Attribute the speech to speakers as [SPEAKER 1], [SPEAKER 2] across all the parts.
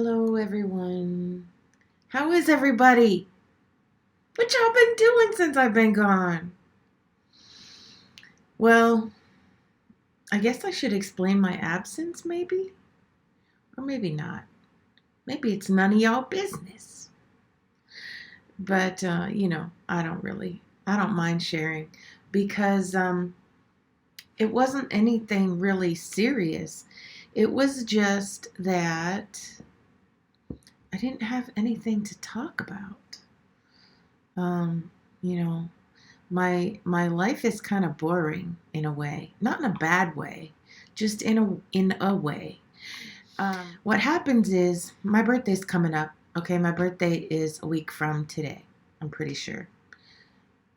[SPEAKER 1] Hello, everyone. How is everybody? What y'all been doing since I've been gone? Well, I guess I should explain my absence, maybe? Or maybe not. Maybe it's none of y'all business. But, I don't mind sharing because it wasn't anything really serious. It was just that I didn't have anything to talk about. Um, you know, my life is kind of boring in a way, not in a bad way, just in a way. What happens is my birthday's coming up. Okay, my birthday is a week from today. I'm pretty sure.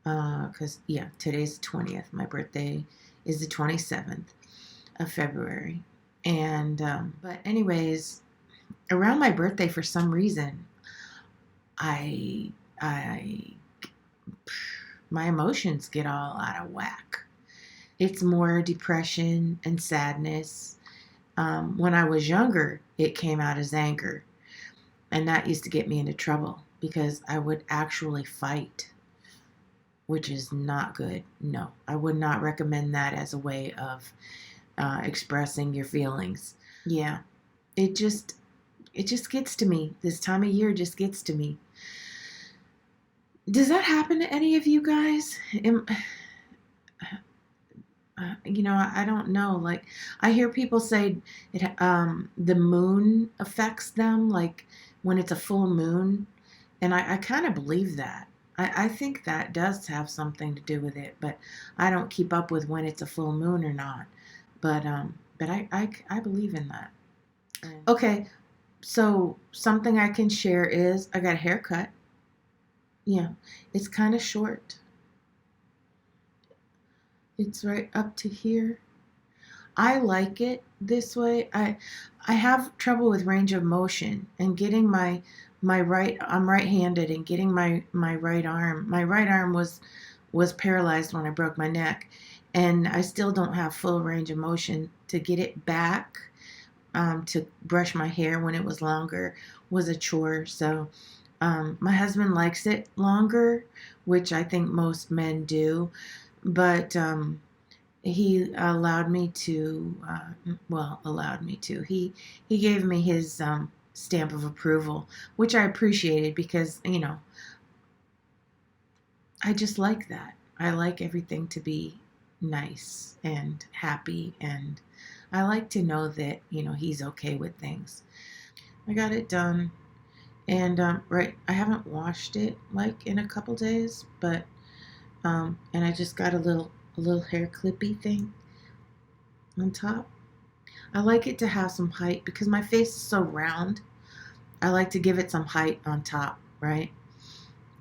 [SPEAKER 1] Because today's the 20th. My birthday is the 27th of February. And but anyways, around my birthday, for some reason, I my emotions get all out of whack. It's more depression and sadness. When I was younger, it came out as anger, and that used to get me into trouble because I would actually fight, which is not good. No, I would not recommend that as a way of expressing your feelings. Yeah, it just gets to me. This time of year just gets to me. Does that happen to any of you guys? I don't know. Like, I hear people say the moon affects them, like when it's a full moon, and I kind of believe that. I think that does have something to do with it, but I don't keep up with when it's a full moon or not. But I believe in that. Okay, so something I can share is I got a haircut. Yeah, it's kind of short. It's right up to here. I like it this way. I have trouble with range of motion and getting my right. I'm right-handed and getting my right arm. My right arm was paralyzed when I broke my neck, and I still don't have full range of motion to get it back. To brush my hair when it was longer was a chore. So my husband likes it longer, which I think most men do, but he allowed me to. He gave me his stamp of approval, which I appreciated because I just like that. I like everything to be nice and happy, and I like to know that he's okay with things. I got it done, and I haven't washed it like in a couple days, but and I just got a little hair clippy thing on top. I like it to have some height because my face is so round. I like to give it some height on top, right?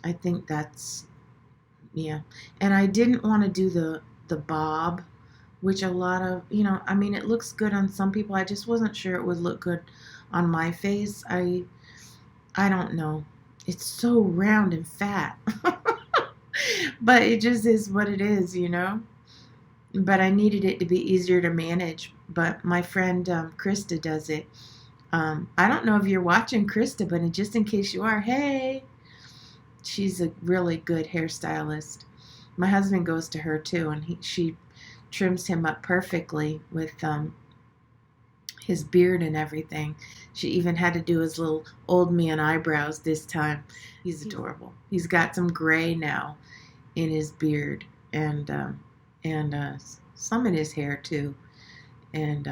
[SPEAKER 1] I think that's, yeah. And I didn't want to do the bob, which a lot of, it looks good on some people. I just wasn't sure it would look good on my face. I don't know. It's so round and fat. But it just is what it is, But I needed it to be easier to manage. But my friend Krista does it. I don't know if you're watching Krista, but just in case you are, hey, she's a really good hairstylist. My husband goes to her too, and she trims him up perfectly with his beard and everything. She even had to do his little old man eyebrows this time. He's adorable. He's got some gray now in his beard and some in his hair too, and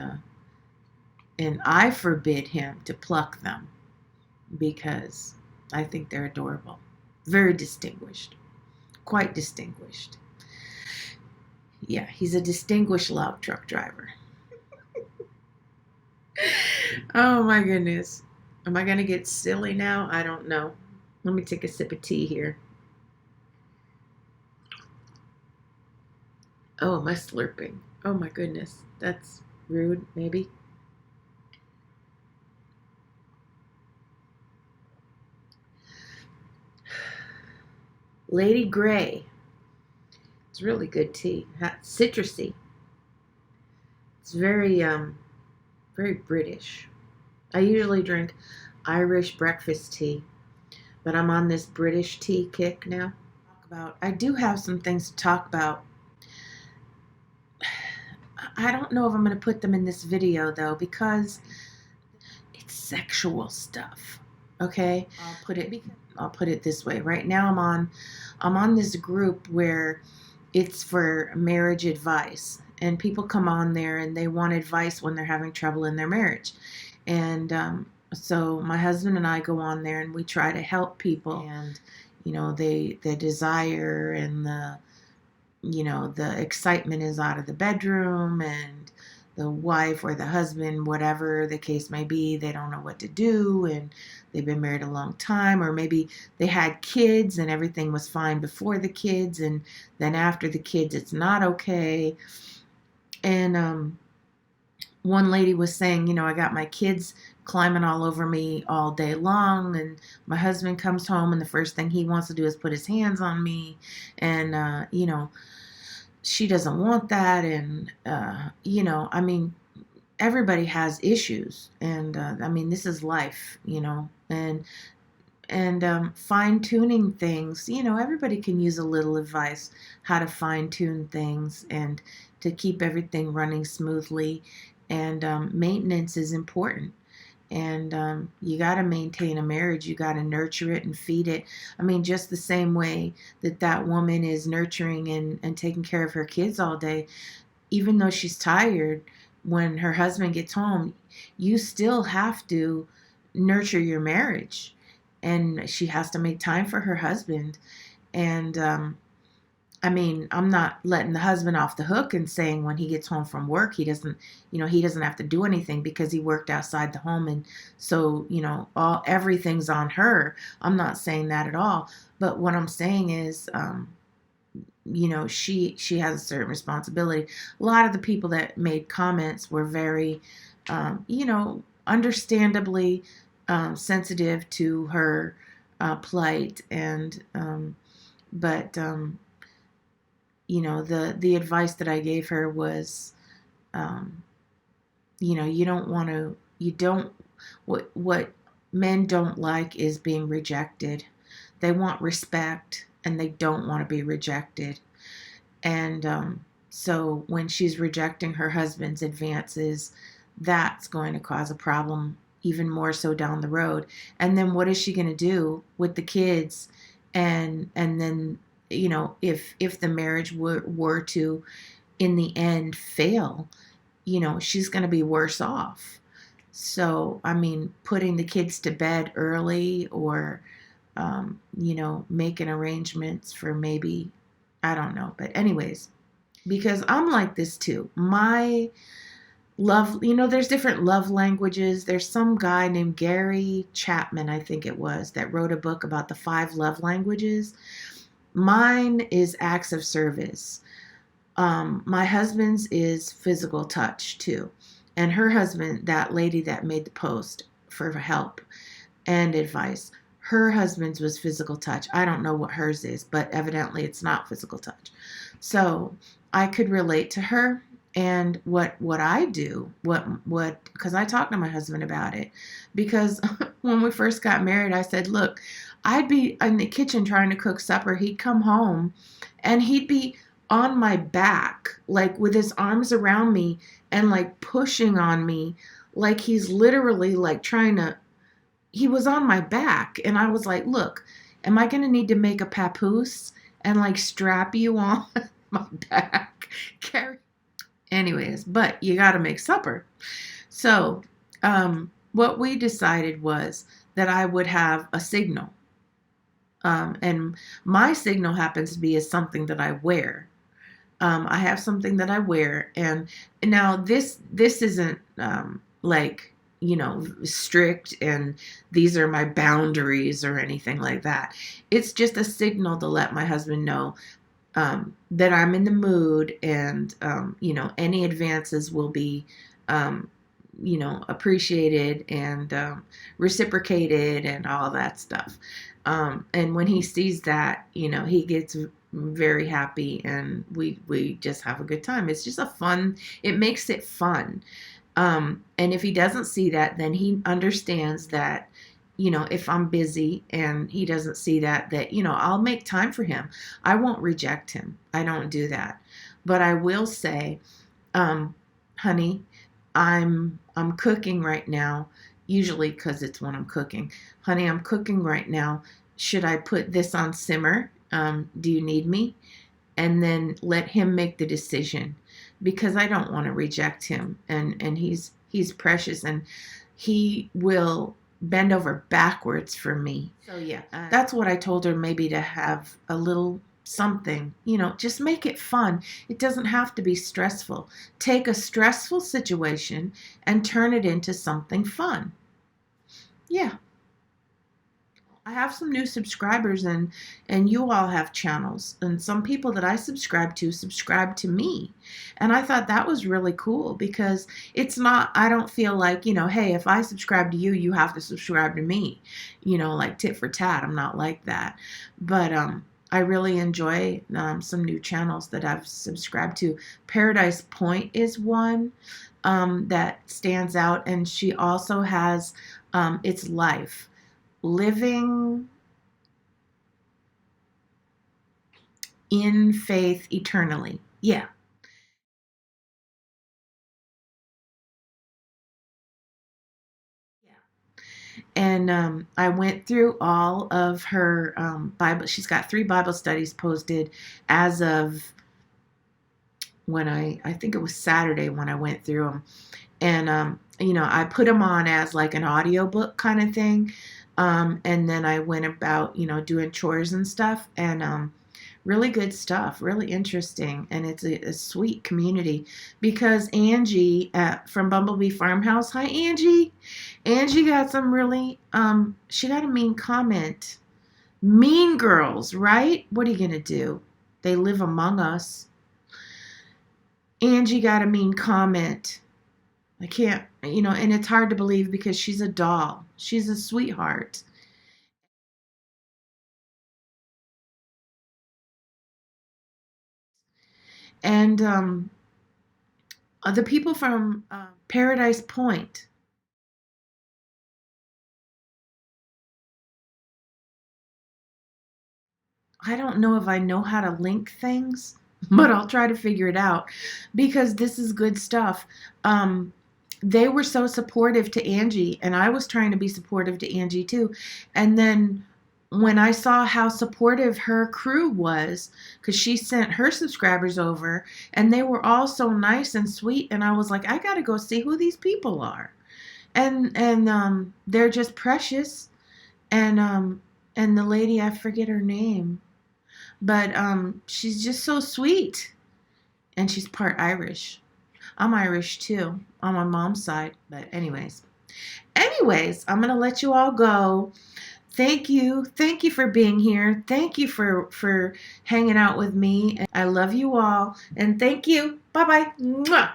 [SPEAKER 1] I forbid him to pluck them because I think they're adorable, very distinguished, quite distinguished. Yeah, he's a distinguished log truck driver. Oh my goodness, am I gonna get silly now? I don't know. Let me take a sip of tea here. Oh, my slurping. Oh my goodness. That's rude, maybe. Lady Grey. It's really good tea. Citrusy. It's very British. I usually drink Irish breakfast tea, but I'm on this British tea kick now. I do have some things to talk about. I don't know if I'm going to put them in this video though, because it's sexual stuff. Okay, I'll put it this way. Right now I'm on this group where it's for marriage advice, and people come on there and they want advice when they're having trouble in their marriage. And so my husband and I go on there and we try to help people. And the desire and the excitement is out of the bedroom, and the wife or the husband, whatever the case may be, they don't know what to do, and they've been married a long time, or maybe they had kids and everything was fine before the kids, and then after the kids it's not okay. And one lady was saying, I got my kids climbing all over me all day long, and my husband comes home and the first thing he wants to do is put his hands on me, and she doesn't want that. And I mean, everybody has issues, and this is life, and fine-tuning things. Everybody can use a little advice how to fine-tune things and to keep everything running smoothly. And maintenance is important. And you got to maintain a marriage. You got to nurture it and feed it. Just the same way that woman is nurturing and taking care of her kids all day, even though she's tired, when her husband gets home, you still have to nurture your marriage. And she has to make time for her husband. And I'm not letting the husband off the hook and saying when he gets home from work, he doesn't have to do anything because he worked outside the home. And so, everything's on her. I'm not saying that at all. But what I'm saying is, she has a certain responsibility. A lot of the people that made comments were very, understandably sensitive to her plight. And, but the advice that I gave her was, what men don't like is being rejected. They want respect and they don't want to be rejected. And so when she's rejecting her husband's advances, that's going to cause a problem even more so down the road. And then what is she going to do with the kids? And then, if the marriage were to, in the end, fail, she's going to be worse off. So, putting the kids to bed early, or, making arrangements for maybe, I don't know. But anyways, because I'm like this too. My love, there's different love languages. There's some guy named Gary Chapman, I think it was, that wrote a book about the 5 love languages. Mine is acts of service. My husband's is physical touch too. And her husband, that lady that made the post for help and advice, her husband's was physical touch. I don't know what hers is, but evidently it's not physical touch. So I could relate to her. And what I do, because I talked to my husband about it, because when we first got married, I said, look, I'd be in the kitchen trying to cook supper. He'd come home and he'd be on my back, like with his arms around me and like pushing on me, like he's literally like he was on my back. And I was like, look, am I going to need to make a papoose and like strap you on my back? Anyways, but you got to make supper. So what we decided was that I would have a signal. And my signal happens to be is something that I wear. I have something that I wear. And now this isn't strict and these are my boundaries or anything like that. It's just a signal to let my husband know that I'm in the mood, and, any advances will be, appreciated and reciprocated and all that stuff. And when he sees that, he gets very happy, and we just have a good time. It's just it makes it fun. And if he doesn't see that, then he understands that, if I'm busy and he doesn't see that, I'll make time for him. I won't reject him. I don't do that. But I will say, honey, I'm cooking right now, usually because it's when I'm cooking. Honey, I'm cooking right now. Should I put this on simmer? Do you need me? And then let him make the decision, because I don't want to reject him, and he's precious, and he will bend over backwards for me. So yeah, that's what I told her, maybe to have a little something, just make it fun. It doesn't have to be stressful. Take a stressful situation and turn it into something fun. Yeah. I have some new subscribers, and you all have channels, and some people that I subscribe to me. And I thought that was really cool, because I don't feel like, hey, if I subscribe to you, you have to subscribe to me, like tit for tat. I'm not like that. But I really enjoy some new channels that I've subscribed to. Paradise Point is one that stands out, and she also has It's Life. Living in faith eternally. Yeah. And I went through all of her Bible. She's got 3 Bible studies posted as of when I think it was Saturday when I went through them. And, I put them on as like an audiobook kind of thing. And then I went about, doing chores and stuff. And really good stuff, really interesting. And it's a sweet community, because Angie from Bumblebee Farmhouse, hi Angie. Angie got some really, she got a mean comment. Mean girls, right? What are you going to do? They live among us. Angie got a mean comment. I can't, and it's hard to believe, because she's a doll. She's a sweetheart. And the people from Paradise Point, I don't know if I know how to link things, but I'll try to figure it out, because this is good stuff. They were so supportive to Angie, and I was trying to be supportive to Angie too. And then when I saw how supportive her crew was, because she sent her subscribers over, and they were all so nice and sweet, and I was like, I got to go see who these people are. And they're just precious. And the lady, I forget her name, but she's just so sweet, and she's part Irish. I'm Irish too, on my mom's side. But anyways, I'm gonna let you all go. Thank you for being here. Thank you for hanging out with me. I love you all, and thank you. Bye bye.